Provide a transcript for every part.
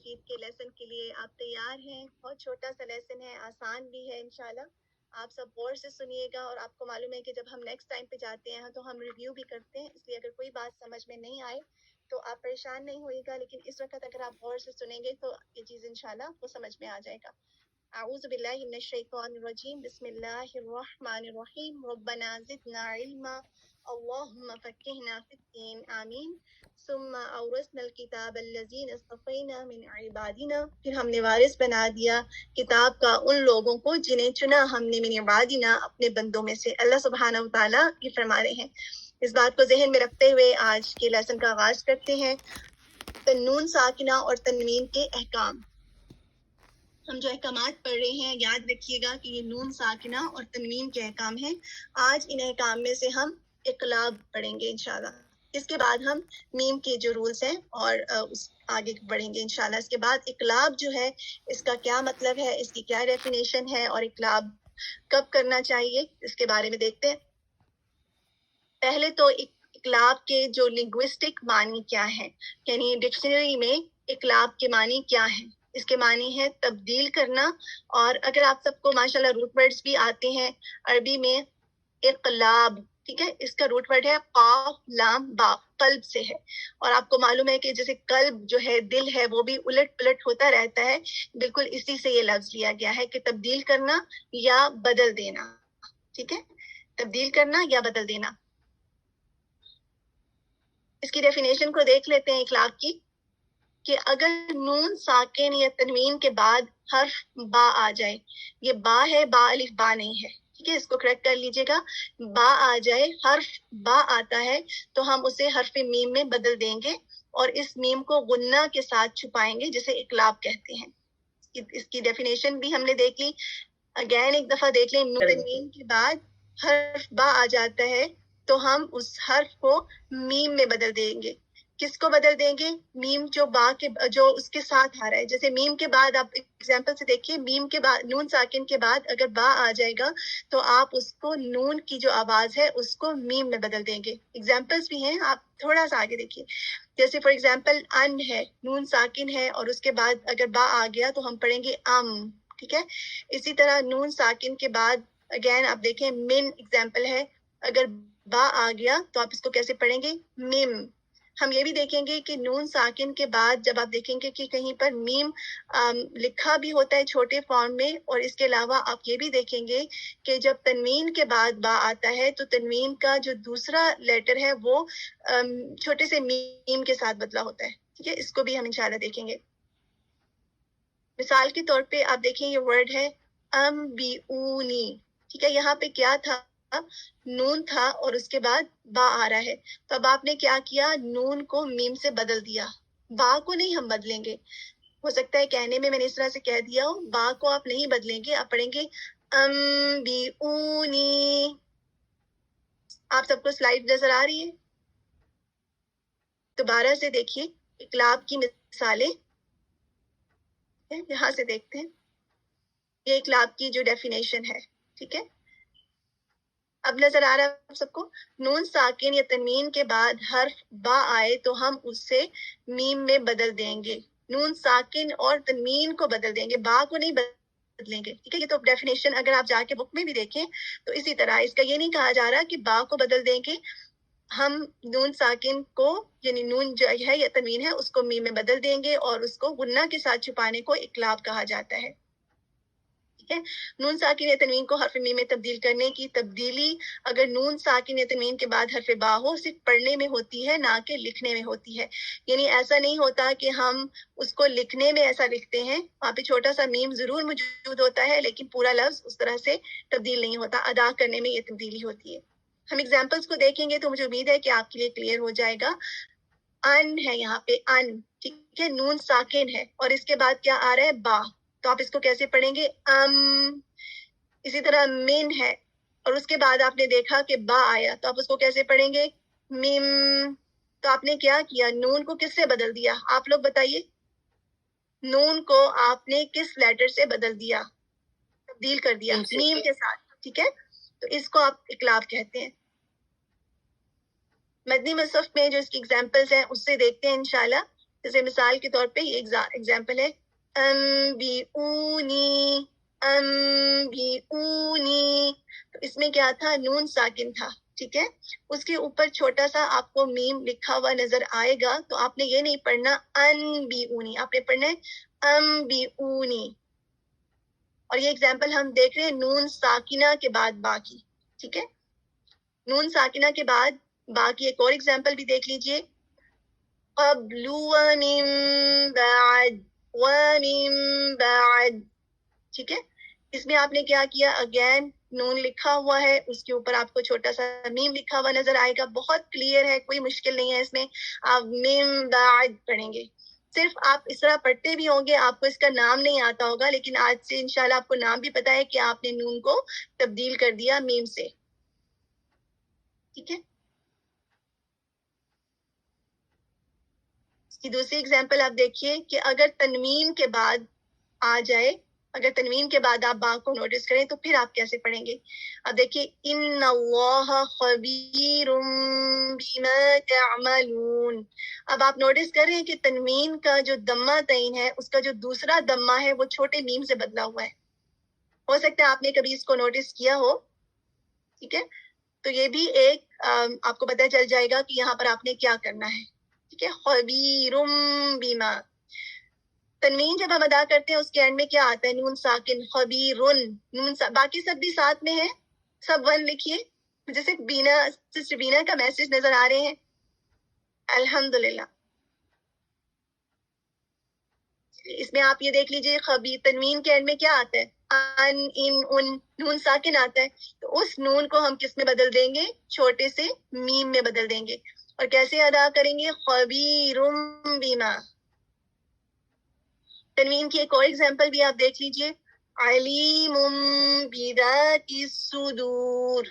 توحید کے لیسن کے لیے آپ تیار ہیں؟ بہت چھوٹا سا لیسن ہے، آسان بھی ہے انشاءاللہ. آپ سب غور سے سنیے گا، اور آپ کو معلوم ہے کہ جب ہم نیکسٹ ٹائم پہ جاتے ہیں تو ہم ریویو بھی کرتے ہیں، اس لیے اگر کوئی بات سمجھ میں نہیں آئے تو آپ پریشان نہیں ہوئے گا، لیکن اس وقت اگر آپ غور سے سنیں گے تو یہ چیز انشاءاللہ آپ کو سمجھ میں آ جائے گا. اعوذ باللہ من الشیطان الرجیم، بسم اللہ الرحمن الرحیم. ربنا زدنا علما اللہم فقہنا فی الدین، آمین. ثم اورثنا الکتاب الذین اصطفینا من عبادنا، پھر ہم نے وارث بنا دیا کتاب کا ان لوگوں کو جنہیں چنا ہم نے من عبادنا، اپنے بندوں میں سے. اللہ سبحانہ و تعالیٰ یہ فرما رہے ہیں. اس بات کو ذہن میں رکھتے ہوئے آج کے لیسن کا آغاز کرتے ہیں. نون ساکنہ اور تنوین کے احکام. ہم جو احکامات پڑھ رہے ہیں یاد رکھیے گا کہ یہ نون ساکنہ اور تنوین کے احکام ہیں. آج ان احکام میں سے ہم اقلاب پڑھیں گے انشاءاللہ. اس کے بعد ہم میم کے جو رولز ہیں اور اس آگے بڑھیں گے انشاءاللہ. اس کے بعد اقلاب جو ہے اس کا کیا مطلب ہے، اس کی کیا ڈیفینیشن ہے، اور اقلاب کب کرنا چاہیے اس کے بارے میں دیکھتے ہیں. پہلے تو اقلاب کے جو لنگوسٹک معنی کیا ہے، یعنی ڈکشنری میں اقلاب کے معنی کیا ہیں. اس کے معنی ہے تبدیل کرنا. اور اگر آپ سب کو ماشاءاللہ روٹ ورڈز بھی آتے ہیں عربی میں، اقلاب، ٹھیک ہے، اس کا روٹ ورڈ ہے قاف لام با، قلب سے ہے. اور آپ کو معلوم ہے کہ جیسے قلب جو ہے، دل ہے، وہ بھی الٹ پلٹ ہوتا رہتا ہے، بالکل اسی سے یہ لفظ لیا گیا ہے کہ تبدیل کرنا یا بدل دینا. ٹھیک ہے، تبدیل کرنا یا بدل دینا. اس کی ڈیفینیشن کو دیکھ لیتے ہیں اقلاب کی، کہ اگر نون ساکن یا تنوین کے بعد حرف با آ جائے، یہ با ہے، با الف با نہیں ہے، ٹھیک ہے، اس کو کریکٹ کر لیجئے گا. با آ جائے، حرف با آتا ہے تو ہم اسے حرف میم میں بدل دیں گے، اور اس میم کو غنہ کے ساتھ چھپائیں گے، جسے اقلاب کہتے ہیں. اس کی ڈیفینیشن بھی ہم نے دیکھ لی. اگین ایک دفعہ دیکھ لیں. نون تنوین کے بعد حرف با آ جاتا ہے تو ہم اس حرف کو میم میں بدل دیں گے. کس کو بدل دیں گے؟ میم جو با کے جو اس کے ساتھ آ رہا ہے. جیسے میم کے بعد آپ ایگزامپل سے دیکھیے، میم کے بعد نون ساکن کے بعد اگر با آ جائے گا تو آپ اس کو نون کی جو آواز ہے اس کو میم میں بدل دیں گے. ایگزامپلس بھی ہیں، آپ تھوڑا سا آگے دیکھیے. جیسے فار ایگزامپل ان ہے، نون ساکن ہے، اور اس کے بعد اگر با آ گیا تو ہم پڑھیں گے ام. ٹھیک ہے، اسی طرح نون ساکن کے بعد اگین آپ دیکھیں من ایگزامپل ہے، اگر با آ گیا تو آپ اس کو کیسے پڑھیں گے؟ میم. ہم یہ بھی دیکھیں گے کہ نون ساکن کے بعد جب آپ دیکھیں گے کہ کہیں پر میم لکھا بھی ہوتا ہے چھوٹے فارم میں، اور اس کے علاوہ آپ یہ بھی دیکھیں گے کہ جب تنوین کے بعد با آتا ہے تو تنوین کا جو دوسرا لیٹر ہے وہ چھوٹے سے میم کے ساتھ بدلا ہوتا ہے. ٹھیک ہے، اس کو بھی ہم انشاءاللہ دیکھیں گے. مثال کے طور پہ آپ دیکھیں یہ ورڈ ہے انبئونی. ٹھیک ہے، یہاں پہ کیا تھا؟ نون تھا اور اس کے بعد با آ رہا ہے. تو اب آپ نے کیا کیا؟ نون کو میم سے بدل دیا. با کو نہیں ہم بدلیں گے. ہو سکتا ہے کہنے میں نے اس طرح سے کہہ دیا ہو، با کو آپ نہیں بدلیں گے، آپ پڑھیں گے انبئونی. آپ سب کو سلائیڈ نظر آ رہی ہے؟ دوبارہ سے دیکھیے اقلاب کی مثالیں. یہاں سے دیکھتے ہیں یہ اقلاب کی جو ڈیفینیشن ہے. ٹھیک ہے، اب نظر آ رہا ہے سب کو. نون ساکن یا تنوین کے بعد حرف با آئے تو ہم اس سے میم میں بدل دیں گے. نون ساکن اور تنوین کو بدل دیں گے، با کو نہیں بدلیں گے. ٹھیک ہے، یہ تو ڈیفینیشن اگر آپ جا کے بک میں بھی دیکھیں تو اسی طرح. اس کا یہ نہیں کہا جا رہا کہ با کو بدل دیں گے. ہم نون ساکن کو، یعنی نون جو ہے یا تنوین ہے، اس کو میم میں بدل دیں گے، اور اس کو غنہ کے ساتھ چھپانے کو اقلاب کہا جاتا ہے. ٹھیک ہے، نون ساکن یا تنوین کو حرف میم میں تبدیل کرنے کی تبدیلی اگر نون ساکن یا تنوین کے بعد حرف با ہو، صرف پڑھنے میں ہوتی ہے، نہ کہ لکھنے میں ہوتی ہے. یعنی ایسا نہیں ہوتا کہ ہم اس کو لکھنے میں ایسا لکھتے ہیں، وہاں پہ چھوٹا سا میم ضرور موجود ہوتا ہے لیکن پورا لفظ اس طرح سے تبدیل نہیں ہوتا. ادا کرنے میں یہ تبدیلی ہوتی ہے. ہم ایگزامپلس کو دیکھیں گے تو مجھے امید ہے کہ آپ کے لیے کلیئر ہو جائے گا. ان ہے یہاں پہ، ان، ٹھیک ہے، نون ساکن ہے اور اس کے بعد کیا آ رہا ہے؟ با. تو آپ اس کو کیسے پڑھیں گے؟ اسی طرح من ہے اور اس کے بعد آپ نے دیکھا کہ با آیا تو آپ اس کو کیسے پڑھیں گے؟ میم. تو آپ نے کیا کیا؟ نون کو کس سے بدل دیا؟ آپ لوگ بتائیے. نون کو آپ نے کس لیٹر سے بدل دیا؟ تبدیل کر دیا میم کے ساتھ. ٹھیک ہے، تو اس کو آپ اقلاب کہتے ہیں. مدنی مصحف میں جو اس کی ایگزامپلز ہیں اس سے دیکھتے ہیں انشاءاللہ. جیسے مثال کے طور پہ یہ ایگزامپل ہے انبئونی، انبئونی، تو اس میں کیا تھا؟ نون ساکن تھا، ٹھیک ہے. اس کے اوپر چھوٹا سا آپ کو میم لکھا ہوا نظر آئے گا، تو آپ نے یہ نہیں پڑھنا انبئونی، آپ نے پڑھنا ہے انبئونی. اور یہ ایگزامپل ہم دیکھ رہے ہیں نون ساکنہ کے بعد با کی، ٹھیک ہے. نون ساکنہ کے بعد با کی ایک اور ایگزامپل بھی دیکھ لیجئے، قبل ومن بعد، ومن بعد، ٹھیک ہے. اس میں آپ نے کیا کیا؟ اگین نون لکھا ہوا ہے، اس کے اوپر آپ کو چھوٹا سا میم لکھا ہوا نظر آئے گا. بہت کلیئر ہے، کوئی مشکل نہیں ہے اس میں. آپ من بعد پڑھیں گے. صرف آپ اس طرح پڑھتے بھی ہوں گے، آپ کو اس کا نام نہیں آتا ہوگا، لیکن آج سے انشاءاللہ آپ کو نام بھی پتا ہے کہ آپ نے نون کو تبدیل کر دیا میم سے، ٹھیک ہے. اس کی دوسری ایگزامپل آپ دیکھیے کہ اگر تنوین کے بعد آ جائے، اگر تنوین کے بعد آپ با کو نوٹس کریں تو پھر آپ کیسے پڑھیں گے؟ اب دیکھیے ان اللہ خبیر بما تعملون. اب آپ نوٹس کر رہے ہیں کہ تنوین کا جو دمہ تعین ہے، اس کا جو دوسرا دمہ ہے وہ چھوٹے میم سے بدلا ہوا ہے. ہو سکتا ہے آپ نے کبھی اس کو نوٹس کیا ہو، ٹھیک ہے. تو یہ بھی ایک آپ کو پتہ چل جائے گا کہ یہاں پر آپ نے کیا کرنا ہے، ٹھیک ہے. خبیر بما، تنوین جب ہم ادا کرتے ہیں اس کے اینڈ میں کیا آتا ہے؟ نون ساکن. خبیرن، باقی سب بھی ساتھ میں ہے، سب ون لکھیے. جیسے بینا، سسٹر بینا کا میسج نظر آ رہے ہیں، الحمدللہ. اس میں آپ یہ دیکھ لیجئے خبیر تنوین کے اینڈ میں کیا آتا ہے؟ ان، ان، ان، نون ساکن آتا ہے. تو اس نون کو ہم کس میں بدل دیں گے؟ چھوٹے سے میم میں بدل دیں گے. اور کیسے ادا کریں گے؟ خبیر بما. تنوین کی ایک اور ایگزامپل بھی آپ دیکھ لیجئے، علیم بذات الصدور،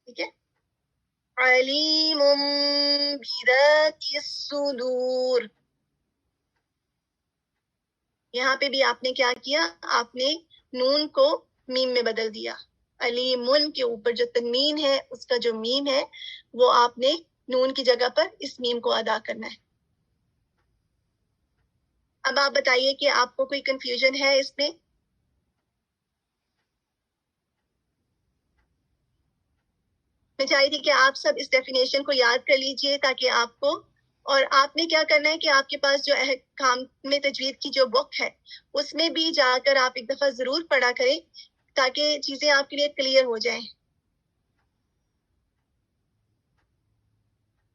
ٹھیک ہے. علیم بذات الصدور. یہاں پہ بھی آپ نے کیا کیا؟ آپ نے نون کو میم میں بدل دیا. علیمن کے اوپر جو تنوین ہے اس کا جو میم ہے وہ آپ نے نون کی جگہ پر اس میم کو ادا کرنا ہے. اب آپ بتائیے کہ آپ کو کوئی کنفیوژن ہے اس میں؟ میں چاہیے تھی کہ آپ سب اس ڈیفینیشن کو یاد کر لیجئے تاکہ آپ کو، اور آپ نے کیا کرنا ہے کہ آپ کے پاس جو احکام میں تجوید کی جو بک ہے اس میں بھی جا کر آپ ایک دفعہ ضرور پڑھا کریں تاکہ چیزیں آپ کے لیے کلیئر ہو جائیں.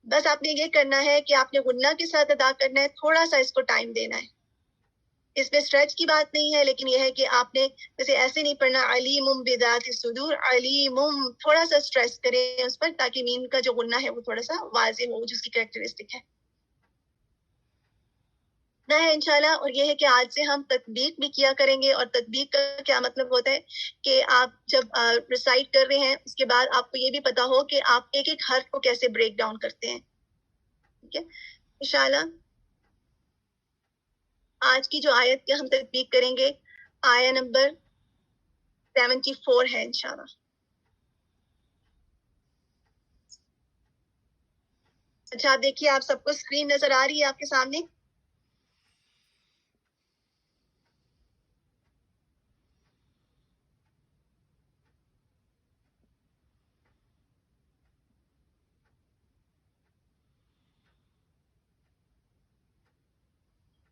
بس آپ نے یہ کرنا ہے کہ آپ نے غنہ کے ساتھ ادا کرنا ہے، تھوڑا سا اس کو ٹائم دینا ہے. اس میں اسٹریچ کی بات نہیں ہے، لیکن یہ ہے کہ آپ نے جیسے ایسے نہیں پڑھنا علیم بذات الصدور، علیم، تھوڑا سا اسٹریس کریں اس پر تاکہ میم کا جو غنہ ہے وہ تھوڑا سا واضح ہو، جس کی کریکٹرسٹک ہے نہ ہے انشاءاللہ. اور یہ ہے کہ آج سے ہم تطبیق بھی کیا کریں گے. اور تطبیق کا کیا مطلب ہوتا ہے کہ آپ جب ریسائٹ کر رہے ہیں اس کے بعد آپ کو یہ بھی پتا ہو کہ آپ ایک ایک حرف کو کیسے بریک ڈاؤن کرتے ہیں، ٹھیک ہے. انشاءاللہ آج کی جو آیت کی ہم تطبیق کریں گے آیت نمبر 74 ہے انشاءاللہ. اچھا آپ دیکھیے، آپ سب کو اسکرین نظر آ رہی ہے آپ کے سامنے؟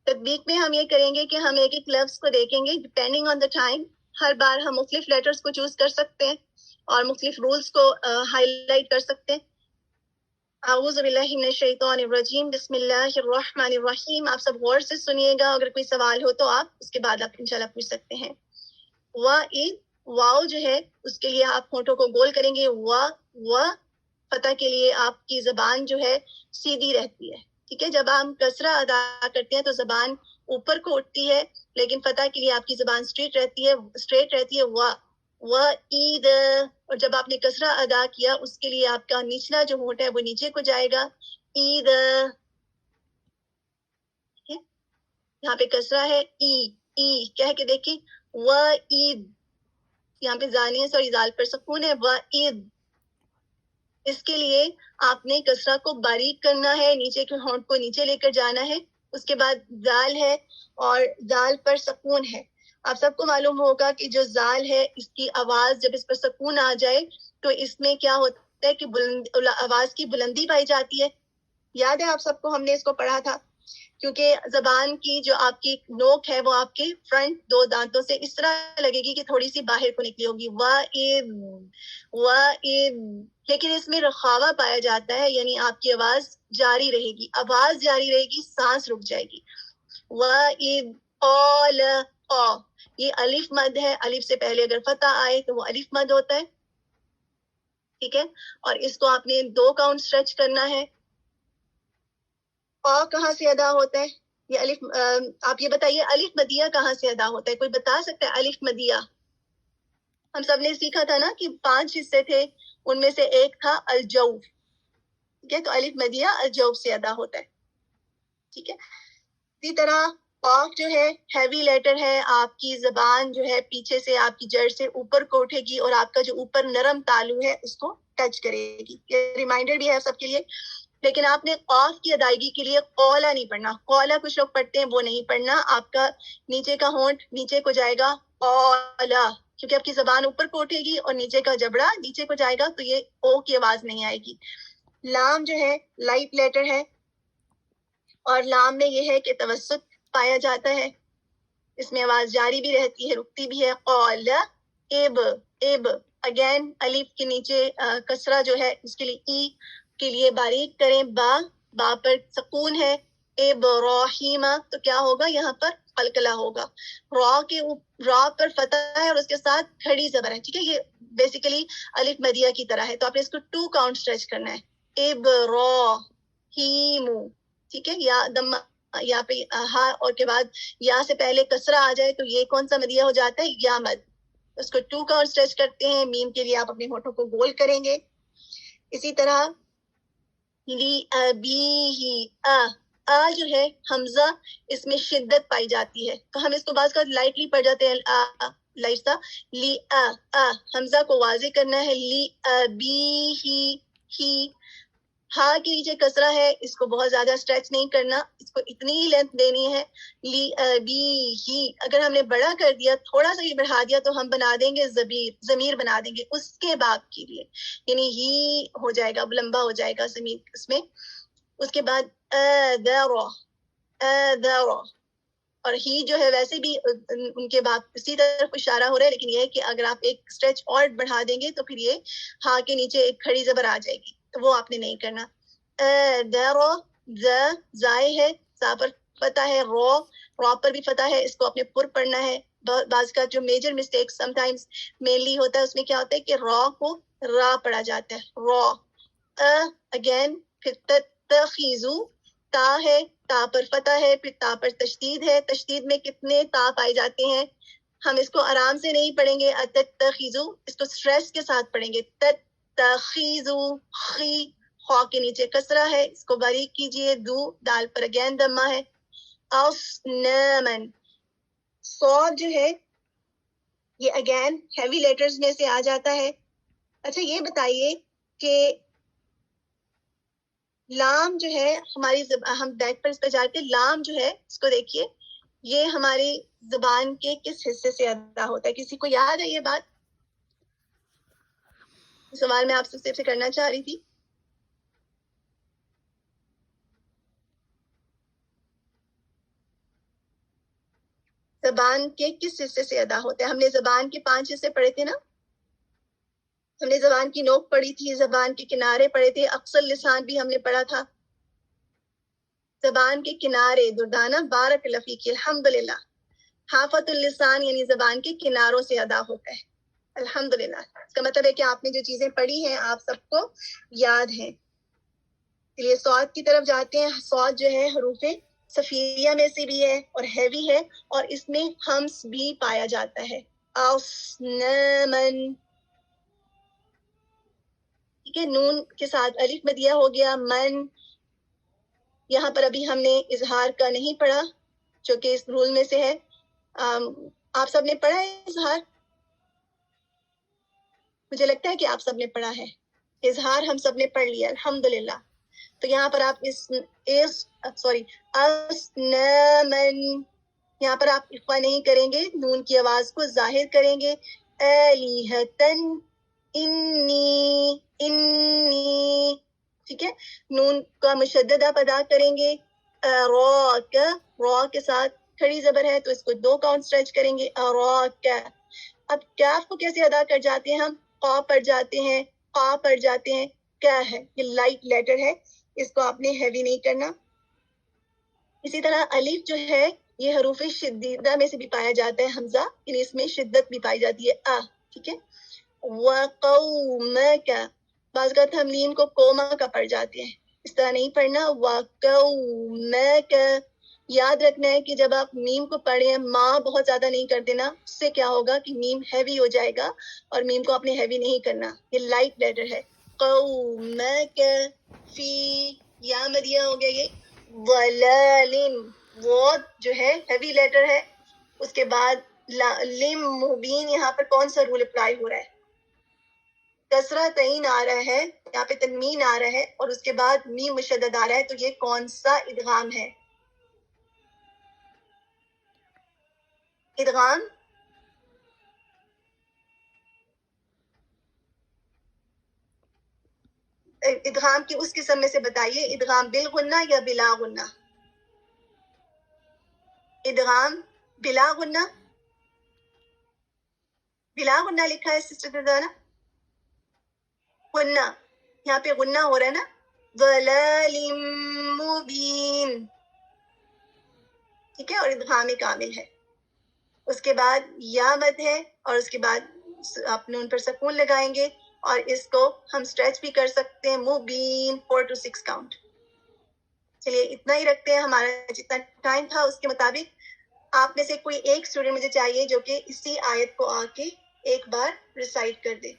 تطبیق میں ہم یہ کریں گے کہ ہم ایک ایک لفظ کو دیکھیں گے ڈپینڈنگ آن دا ٹائم. ہر بار ہم مختلف لیٹرز کو چوز کر سکتے ہیں اور مختلف رولز کو ہائی لائٹ کر سکتے ہیں. اعوذ باللہ من الشیطان الرجیم، بسم اللہ الرحمن الرحیم. آپ سب غور سے سنیے گا، اگر کوئی سوال ہو تو آپ اس کے بعد آپ انشاءاللہ پوچھ سکتے ہیں. واو جو ہے اس کے لیے آپ ہونٹوں کو گول کریں گے. فتح کے لیے آپ کی زبان جو ہے سیدھی رہتی ہے، ٹھیک ہے. جب ہم کسرہ ادا کرتے ہیں تو زبان اوپر کو اٹھتی ہے، لیکن فتح کے لیے آپ کی زبان اسٹریٹ رہتی ہے. وعید، اور جب آپ نے کسرہ ادا کیا اس کے لیے آپ کا نچلا جو ہونٹ ہے وہ نیچے کو جائے گا. عید، یہاں پہ کسرہ ہے، ای کہہ کے دیکھیں. وعید، یہاں پہ زانیہ اور ازال پر سکون ہے. وعید، اس کے لیے آپ نے کسرہ کو باریک کرنا ہے, نیچے کے ہونٹ کو نیچے لے کر جانا ہے. اس کے بعد زال ہے اور زال پر سکون ہے. آپ سب کو معلوم ہوگا کہ جو زال ہے اس کی آواز جب اس پر سکون آ جائے تو اس میں کیا ہوتا ہے کہ آواز کی بلندی پائی جاتی ہے. یاد ہے آپ سب کو, ہم نے اس کو پڑھا تھا, کیونکہ زبان کی جو آپ کی نوک ہے وہ آپ کے فرنٹ 2 دانتوں سے اس طرح لگے گی کہ تھوڑی سی باہر کو نکلی ہوگی, لیکن اس میں رخاوہ پایا جاتا ہے, یعنی آپ کی آواز جاری رہے گی, آواز جاری رہے گی, سانس رک جائے گی. یہ الف مد ہے, الف سے پہلے اگر فتح آئے تو وہ الف مد ہوتا ہے, ٹھیک ہے, اور اس کو آپ نے 2 کاؤنٹ سٹریچ کرنا ہے. کہاں سے ادا ہوتا ہے یہ الف؟ آپ یہ بتائیے الف مدیہ کہاں سے ادا ہوتا ہے, کوئی بتا سکتا ہے الف مدیہ؟ ہم سب نے سیکھا تھا نا کہ 5 حصے تھے, ان میں سے ایک تھا الجوف, ٹھیک ہے, تو الف مدیہ الجوف سے ادا ہوتا ہے, ٹھیک ہے. اسی طرح قاف جو ہے ہیوی لیٹر ہے, آپ کی زبان جو ہے پیچھے سے آپ کی جڑ سے اوپر کو اٹھے گی اور آپ کا جو اوپر نرم تالو ہے اس کو ٹچ کرے گی. یہ ریمائنڈر بھی ہے سب کے لیے, لیکن آپ نے قاف کی ادائیگی کے لیے قولا نہیں پڑھنا. قولا کچھ لوگ پڑھتے ہیں, وہ نہیں پڑھنا. آپ کا نیچے کا ہونٹ نیچے کو جائے گا قولا, کیونکہ آپ کی زبان اوپر کو اٹھے گی اور نیچے کا جبڑا نیچے کو جائے گا, تو یہ او کی آواز نہیں آئے گی. لام جو ہے لائٹ لیٹر ہے, اور لام میں یہ ہے کہ توسط پایا جاتا ہے, اس میں آواز جاری بھی رہتی ہے, رکتی بھی ہے. قول اب اگین الف کے نیچے کسرہ جو ہے اس کے لیے ای کے لیے باریک کریں. با پر سکون ہے. ابراہیم, تو کیا ہوگا یہاں پر قلقلہ ہوگا. را پر فتح ہے اور اس کے ساتھ کھڑی زبر ہے, ٹھیک ہے, یہ بیسیکلی الف مدیہ کی طرح ہے, تو آپ نے اس کو 2 کاؤنٹ سٹریچ کرنا ہے. ابراہیم, ٹھیک ہے, یا دم یا پہ ہا اور کے بعد یا سے پہلے کسرہ آ جائے تو یہ کون سا مدیہ ہو جاتا ہے؟ یا مد. اس کو 2 کاؤنٹ سٹریچ کرتے ہیں. میم کے لیے آپ اپنے ہونٹوں کو گول کریں گے. اسی طرح لی ابی جو ہے حمزہ, اس میں شدت پائی جاتی ہے, تو ہم اس کو بعض کا لائٹلی پڑھ جاتے ہیں لائٹ سا. لی حمزہ کو واضح کرنا ہے. لی ابی ہی ہا کے نیچے کسرہ ہے, اس کو بہت زیادہ سٹریچ نہیں کرنا, اس کو اتنی ہی لینتھ دینی ہے. لی ابی ہی, اگر ہم نے بڑا کر دیا, تھوڑا سا یہ بڑھا دیا, تو ہم بنا دیں گے ضمیر بنا دیں گے اس کے باپ کے لیے, یعنی ہی ہو جائے گا, لمبا ہو جائے گا ضمیر اس میں. اس کے بعد اور ہی جو ہے ویسے بھی ان کے باپ اسی طرف اشارہ ہو رہا ہے, لیکن یہ ہے کہ اگر آپ ایک سٹریچ اور بڑھا دیں گے تو پھر یہ ہا کے نیچے ایک کھڑی زبر آ جائے گی, تو وہ آپ نے نہیں کرنا. زائے ہے, سا پر فتح ہے. رو پر بھی فتح ہے, اس کو اپنے پر پڑھنا ہے. بعض کا جو major mistake sometimes mainly ہوتا ہے, اس میں کیا ہوتا ہے کہ را کو را پڑھا جاتا ہے. را اگین, پھر تخیزو, تا ہے, تا پر فتح ہے, پھر تا پر تشدید ہے. تشدید میں کتنے تا پائے جاتے ہیں؟ ہم اس کو آرام سے نہیں پڑھیں گے, تخیزو, اس کو سٹریس کے ساتھ پڑھیں گے. تخیزو, خی, خا کے نیچے کسرہ ہے, اس کو باریک کیجئے. دو, دال پر اگین دمہ ہے. اصنامن, صاد جو ہے یہ اگین ہیوی لیٹرز میں سے آ جاتا ہے. اچھا یہ بتائیے کہ لام جو ہے ہماری ہم بیک پر اس پہ جاتے ہیں, لام جو ہے اس کو دیکھیے, یہ ہماری زبان کے کس حصے سے ادا ہوتا ہے؟ کسی کو یاد ہے یہ بات؟ سوال میں آپ سے کرنا چاہ رہی تھی. زبان کے کس حصے سے ادا ہوتا ہے؟ ہم نے زبان کے 5 حصے پڑھے تھے نا. ہم نے زبان کی نوک پڑھی تھی, زبان کے کنارے پڑھے تھے, اقصی لسان بھی ہم نے پڑھا تھا. زبان کے کنارے, دردانہ, بارک اللہ فیک, الحمدللہ. حافت اللسان یعنی زبان کے کناروں سے ادا ہوتا ہے. الحمدللہ, اس کا مطلب ہے کہ آپ نے جو چیزیں پڑھی ہیں آپ سب کو یاد ہیں. یہ صاد کی طرف جاتے ہیں. صاد جو ہے حروف صفیریہ میں سے بھی ہے اور ہیوی ہے, اور اس میں ہمس بھی پایا جاتا ہے. اصنامن, ٹھیک ہے, نون کے ساتھ الف مدیہ ہو گیا. من, یہاں پر ابھی ہم نے اظہار کا نہیں پڑھا جو کہ اس رول میں سے ہے. آپ سب نے پڑھا ہے اظہار؟ مجھے لگتا ہے کہ آپ سب نے پڑھا ہے. اظہار ہم سب نے پڑھ لیا الحمدللہ. تو یہاں پر آپ اسنامن، یہاں پر آپ اخفا نہیں کریں گے، نون کی آواز کو ظاہر کریں گے. آلیہتن، انی، ٹھیک ہے. نون کا مشدد آپ ادا کریں گے. اراک، را کے ساتھ کھڑی زبر ہے تو اس کو 2 کاؤنٹ اسٹریچ کریں گے. اراک. اب کاف کو کیسے ادا کر جاتے ہیں ہم؟ قا پڑھ جاتے ہیں، قا پڑھ جاتے ہیں، کیا ہے یہ لائٹ لیٹر ہے، اس کو آپ نے ہیوی نہیں کرنا. اسی طرح الف جو ہے یہ حروف شدیدہ میں سے بھی پایا جاتا ہے حمزہ، یعنی اس میں شدت بھی پائی جاتی ہے. ٹھیک ہے. وقومک، بعض اوقات ہم میم کو کوما کا پڑھ جاتے ہیں، اس طرح نہیں پڑھنا. وقومک. یاد رکھنا ہے کہ جب آپ میم کو پڑھیں ماں بہت زیادہ نہیں کر دینا، اس سے کیا ہوگا کہ میم ہیوی ہو جائے گا، اور میم کو آپ نے ہیوی نہیں کرنا، یہ لائٹ لیٹر ہے. قومک فی، یا مدیہ ہو گیا یہ. ضلال، وہ جو ہے ہیوی لیٹر ہے. اس کے بعد لم مبین، یہاں پر کون سا رول اپلائی ہو رہا ہے؟ کسرہ تعین آ رہا ہے، یہاں پہ تنوین آ رہا ہے، اور اس کے بعد میم مشدد آ رہا ہے، تو یہ کون سا ادغام ہے؟ ادغام کی اس قسم میں سے بتائیے، ادغام بالغنہ یا بلا غنہ؟ ادغام بلا غنہ، بلا غنہ لکھا ہے سسٹر درزانہ. غنہ، یہاں پہ غنہ ہو رہا ہے نا. ضلال مبین، ٹھیک ہے، اور ادغام کامل ہے. اس کے بعد یا مد ہے، اور اس کے بعد آپ نون پر سکون لگائیں گے، اور اس کو ہم اسٹریچ بھی کر سکتے ہیں. مبین 4 to 6 کاؤنٹ. چلیے اتنا ہی رکھتے ہیں، ہمارا جتنا ٹائم تھا اس کے مطابق. آپ میں سے کوئی ایک اسٹوڈنٹ مجھے چاہیے جو کہ اسی آیت کو آ کے ایک بار ریسائٹ کر دے.